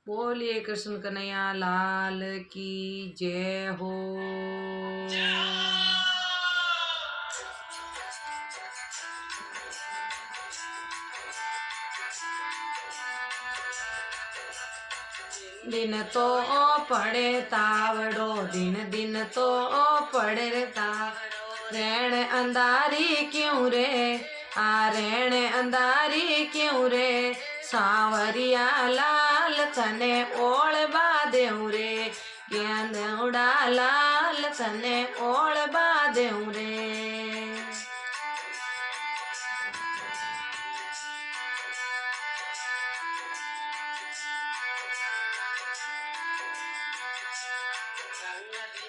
बोलिए कृष्ण कन्हैया लाल की जय हो। दिन तो पड़े तावड़ो दिन दिन तो पड़े रे तावड़ो रेण अंधारी क्यों रे आ रेण अंधारी क्यों रे सांवरिया लाल तने ओळ बादेऊ रे गेंदुड़ा लाल तने ओळ बादेऊ रे।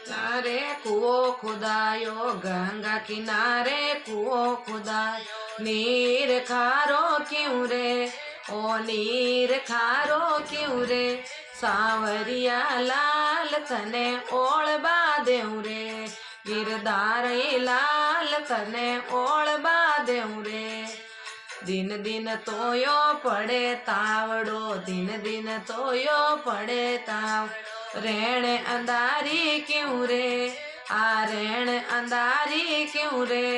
किनारे कुओ खुदायो गंगा किनारे कुओ खुदायो नीर खारो क्यों रे ओ नीर खारो क्यों रे सांवरिया लाल तने ओळ बादेऊ रे गिरधारी लाल तने ओळ बादेऊ रे। दिन दिन तोयो पड़े तावड़ो दिन दिन तोयो पड़े ताव रेण अंधारी क्यों रे आ रेण अंधारी क्यों रे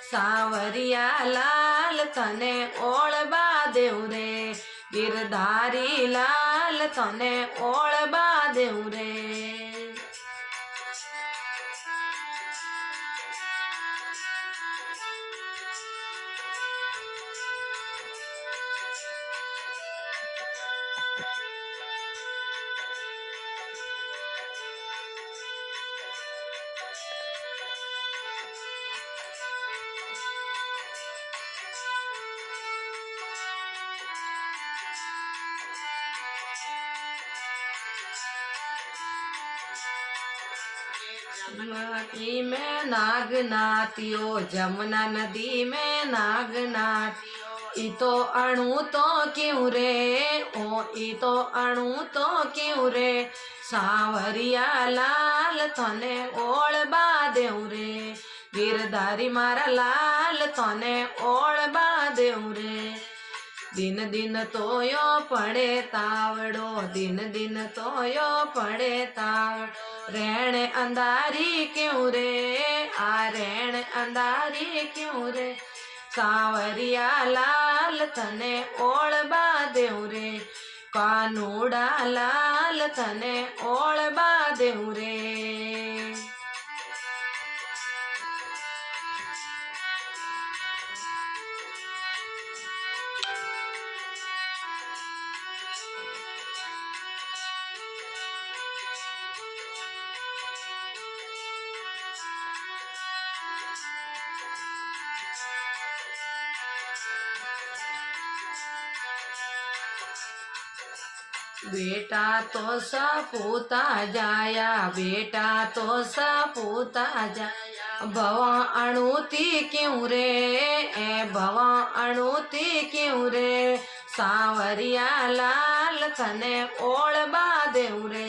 सांवरिया लाल तने ओळ बादेऊ रे गिरधारी लाल तने ओळ बादेऊ रे। नदी में नाग नातियो जमुना नदी में नाग नातियो ई तो अणु तो क्यों रे ओ ई तो अणु तो क्यों रे सांवरिया लाल तने ओळ बादेऊ रे गिरधारी मारा लाल तने ओळ बादेऊ रे। दिन दिन तोयो पड़े तावड़ो दिन दिन तोयो पड़े तावड़ो रेण अंधारी क्यों रे आ रेण अंधारी क्यों रे सांवरिया लाल तने ओळ बादेऊ रे कानूड़ा लाल तने ओळ बादेऊ रे। बेटा तो सपूता जाया बेटा तो सपूता जाया भवा अणुती क्यों रे ए भवा अणुती क्यों रे सांवरिया लाल तने ओळ बादेऊ रे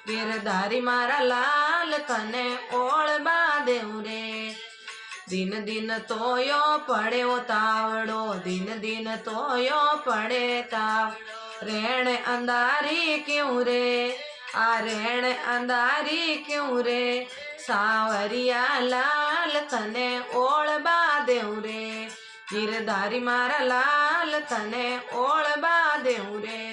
गिरधारी मारा लाल तने ओळ बादेऊ रे। दिन दिन तोयो पड़े तावड़ो दिन दिन तोयो पड़े तावड़ो रेण अंधारी क्यों रे आ रेण अंधारी क्यों रे सांवरिया लाल तने ओळ बादेऊ रे गिरधारी मारा लाल तने ओळ बादेऊ रे।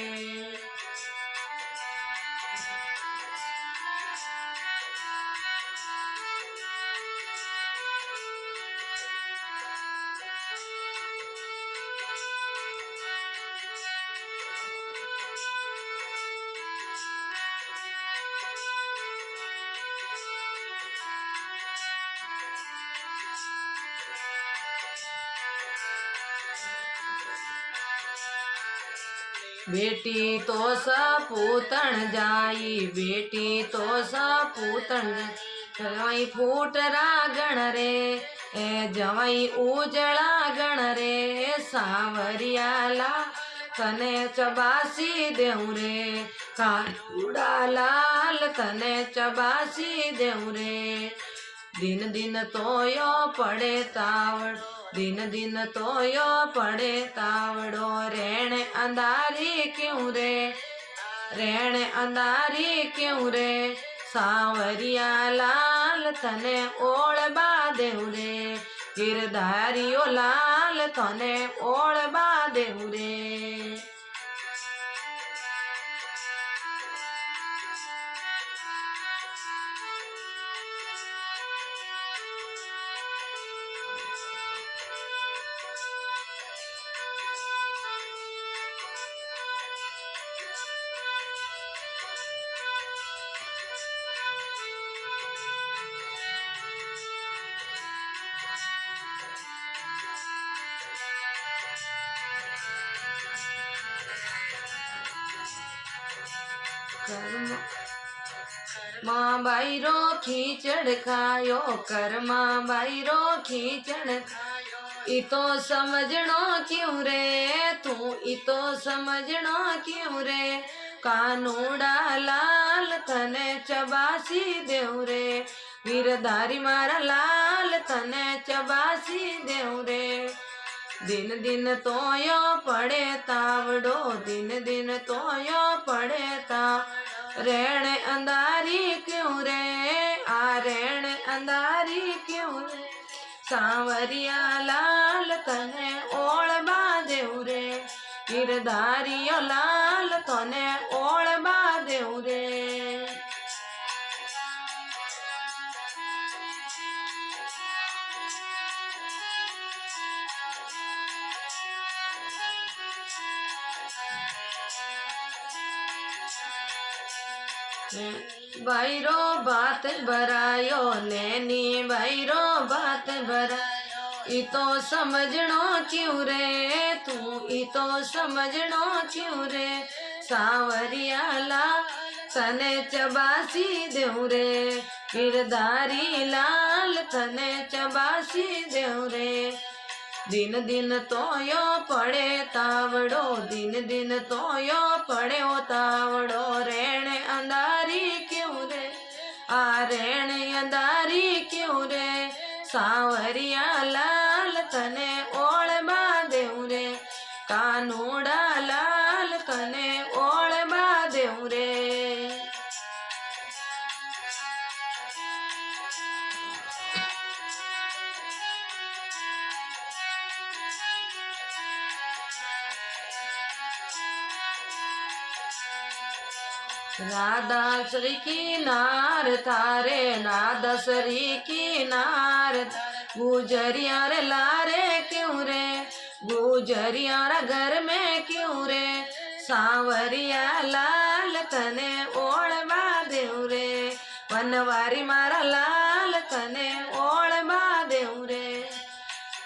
बेटी तो सपूतन जाई बेटी तो सपूतन जवाई फूट रागण रे ए जवाई उजड़ा गण रे सांवरिया लाल तने चबासी देऊ रे कानूड़ा लाल तने चबासी देऊ रे। दिन दिन तोयो पड़े तावड़ दिन दिन तोयो पड़े तावड़ो रेण अंधारी क्यों रे રેણ અંધારી ક્યું રે સાવરિયા લાલ તને ઓળબા દેવ રે ગિરધારીઓ લાલ તને ઓળબા દેવ રે कर्मा बाईरो खींचड़ खायो कर्मा बाईरो खींचड़ खायो तो समझणो क्यों रे तू तो समझणो क्यों रे कानूड़ा लाल तने चबासी देव रे गिरधारी मारा लाल तने चबासी देव रे दिन दिन तोयो पड़े तावड़ो दिन दिन तोयो पड़े ता रेण अंधारी क्यों रे आ रेण अंधारी क्यों रे सांवरिया लाल तने ओळबा देव रे गिरधारियो लाल तने ओळबा देव रे बाईरो बात भरायो नैनी बाईरो बात भरायो तो समझणो क्यों रे तू तो समझणो क्यों रे सांवरिया लाल तने चबासी देव रे गिरधारी लाल तने चबासी देव रे दिन दिन तोयो पड़े तावड़ो दिन दिन तोयो पड़े ओ तावड़ो रेण अंधारी क्यों रे आ रेण अंधारी क्यों रे सांवरिया लाल तने ओळबा देव रे कानूड़ा लाल तने ओळबा देव रे राधा श्री की नार तारे नादा श्री की नार गुजरिया रे लारे क्यों रे गुजरिया घर में क्यों रे सांवरिया लाल तने ओळबा देव रे वनवारी मारा लाल तने ओळबा देव रे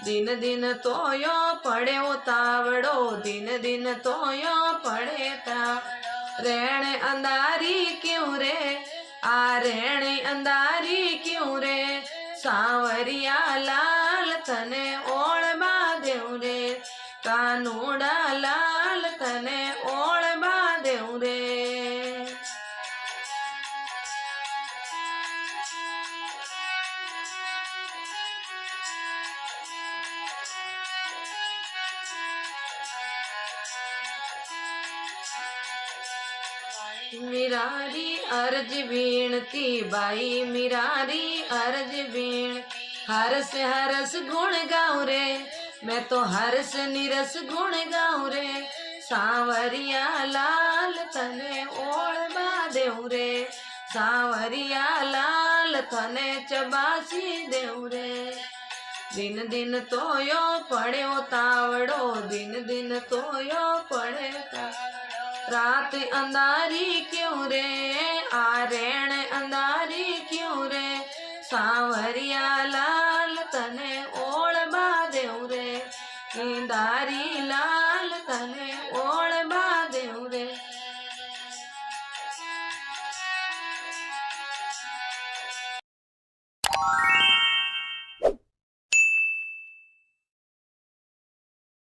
दिन दिन तोयो पड़े तावड़ो दिन दिन तोयो पड़े ता रेण अंधारी क्यों रे आ रेण अंधारी क्यों रे सांवरिया लाल तने ओळबा देव रे कानूड़ा लाल तने ओळबा देव रे मिरारी अर्ज बीणती बाई मिरारी अर्ज बीण हरस गुण गाऊं रे मैं तो हरस निरस गुण गाऊं रे सांवरिया लाल तने ओळबा देव रे सांवरिया लाल तने चबासी देव रे दिन दिन तोयो पड़े तावड़ो दिन दिन तोयो पड़े रात अंधारी क्यों रे आ रेण अंधारी क्यों रे सांवरिया लाल